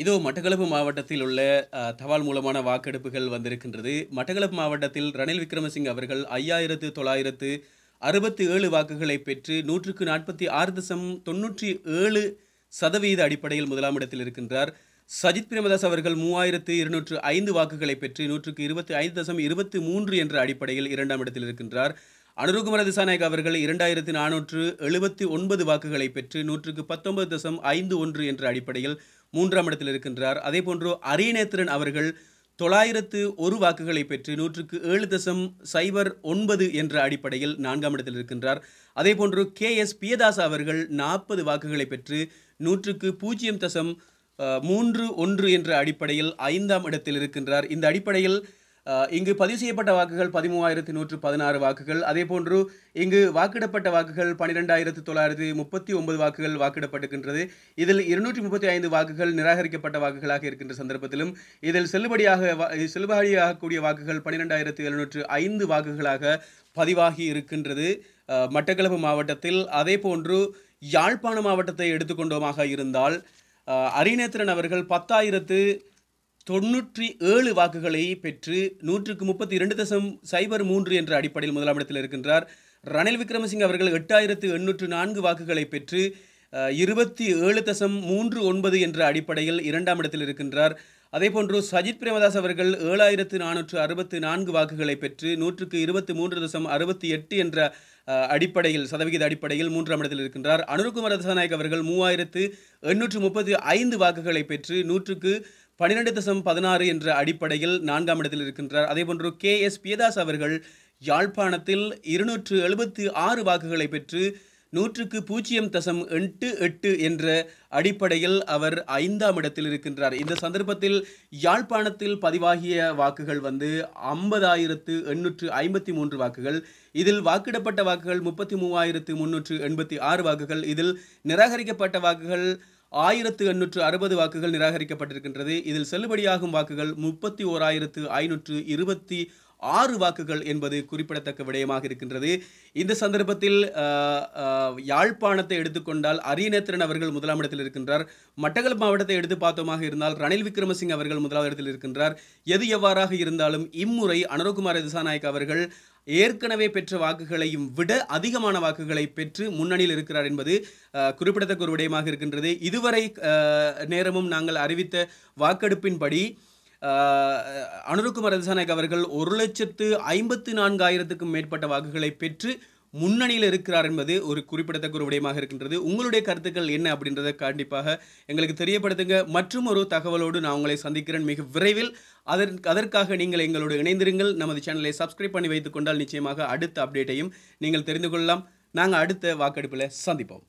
இதோ மட்டக்களப்பு மாவட்டத்தில் உள்ள தபால் மூலமான வாக்கெடுப்புகள் வந்திருக்கின்றது. மட்டக்களப்பு மாவட்டத்தில் ரணில் விக்ரமசிங்க அவர்கள் 5,967 வாக்குகளை பெற்று 146.97% அடிப்படையில் முதலாம் இடத்தில் இருக்கின்றார். சஜித் பிரேமதாஸ் அவர்கள் 3,205 வாக்குகளை பெற்று 125.23 என்ற அடிப்படையில் இரண்டாம் இடத்தில் இருக்கின்றார். அனுரகுமார திசாநாயக்க அவர்கள் 2,479 வாக்குகளை பெற்று 119.51 என்ற அடிப்படையில் மூன்றாம் இடத்தில் இருக்கின்றார். அதேபோன்று அரியநேத்திரன் அவர்கள் 901 வாக்குகளை பெற்று 107.09 என்ற அடிப்படையில் நான்காம் இடத்தில் இருக்கின்றார். அதேபோன்று KS பியதாஸ் அவர்கள் 40 வாக்குகளை பெற்று 100.31 என்ற அடிப்படையில் ஐந்தாம் இடத்தில் இருக்கின்றார். இந்த அடிப்படையில் இங்கு பதிவு செய்யப்பட்ட வாக்குகள் 13,116 வாக்குகள். அதேபோன்று இங்கு வாக்கிடப்பட்ட வாக்குகள் 12,939 வாக்குகள் வாக்கிடப்பட்டிருக்கின்றது. இதில் 235 வாக்குகள் நிராகரிக்கப்பட்ட வாக்குகளாக இருக்கின்ற சந்தர்ப்பத்திலும் இதில் செல்லுபடியாகக்கூடிய வாக்குகள் 12,705 வாக்குகளாக பதிவாகி இருக்கின்றது மட்டக்களப்பு மாவட்டத்தில். அதேபோன்று யாழ்ப்பாண மாவட்டத்தை எடுத்துக்கொண்டோமாக இருந்தால் அரியநேத்திரன் அவர்கள் 10,097 வாக்குகளை பெற்று 132.03 என்ற அடிப்படையில் முதலாம் இடத்தில் இருக்கின்றார். ரணில் விக்ரமசிங்க அவர்கள் 8,804 வாக்குகளை பெற்று 27.39 என்ற அடிப்படையில் இரண்டாம் இடத்தில் இருக்கின்றார். அதேபோன்று சஜித் பிரேமதாஸ் அவர்கள் 7,464 வாக்குகளை பெற்று 123.68 என்ற சதவிகித அடிப்படையில் மூன்றாம் இடத்தில் இருக்கின்றார். அனுரகுமார திசாநாயக்க அவர்கள் 3,835 வாக்குகளை பெற்று 112.16 என்ற அடிப்படையில் நான்காம் இடத்தில் இருக்கின்றார். அதேபோன்று KS பியதாஸ் அவர்கள் யாழ்ப்பாணத்தில் 276 வாக்குகளை பெற்று 100.88 என்ற அடிப்படையில் அவர் ஐந்தாம் இடத்தில் இருக்கின்றார். இந்த சந்தர்ப்பத்தில் யாழ்ப்பாணத்தில் பதிவாகிய வாக்குகள் 50,853 வாக்குகள். இதில் வாக்கிடப்பட்ட வாக்குகள் 33,386 வாக்குகள். இதில் நிராகரிக்கப்பட்ட வாக்குகள் 1,860 வாக்குகள் நிராகரிக்கப்பட்டிருக்கின்றது. இதில் செல்லுபடியாகும் வாக்குகள் 31,526 வாக்குகள் என்பது குறிப்பிடத்தக்க விடயமாக இருக்கின்றது. இந்த சந்தர்ப்பத்தில் யாழ்ப்பாணத்தை எடுத்துக்கொண்டால் அரியநேத்திரன் அவர்கள் முதலாம் இடத்தில் இருக்கின்றார். மட்டக்களப்பு மாவட்டத்தை எடுத்து பார்த்தோமாக இருந்தால் ரணில் விக்ரமசிங்க அவர்கள் முதலாவது இடத்தில் இருக்கின்றார். எது எவ்வாறாக இருந்தாலும் இம்முறை அனுரகுமார திசாநாயக்க அவர்கள் ஏற்கனவே பெற்ற வாக்குகளையும் விட அதிகமான வாக்குகளை பெற்று முன்னணியில் இருக்கிறார் என்பது குறிப்பிடத்தக்க ஒரு விடயமாக இருக்கின்றது. இதுவரை நேரமும் நாங்கள் அறிவித்த வாக்கெடுப்பின்படி அனுரகுமார திசாநாயக்க அவர்கள் 1,54,000க்கும் மேற்பட்ட வாக்குகளை பெற்று முன்னணியில் இருக்கிறார் என்பது ஒரு குறிப்பிடத்தக்க ஒரு விடயமாக இருக்கின்றது. உங்களுடைய கருத்துக்கள் என்ன அப்படின்றத கண்டிப்பாக எங்களுக்கு தெரியப்படுத்துங்க. மற்றும் ஒரு தகவலோடு நான் உங்களை சந்திக்கிறேன் மிக விரைவில். அதற்காக நீங்கள் எங்களோடு இணைந்திருங்கள். நமது சேனலை சப்ஸ்கிரைப் பண்ணி வைத்துக் கொண்டால் நிச்சயமாக அடுத்த அப்டேட்டையும் நீங்கள் தெரிந்து கொள்ளலாம். நாங்கள் அடுத்த வாக்கெடுப்பில் சந்திப்போம்.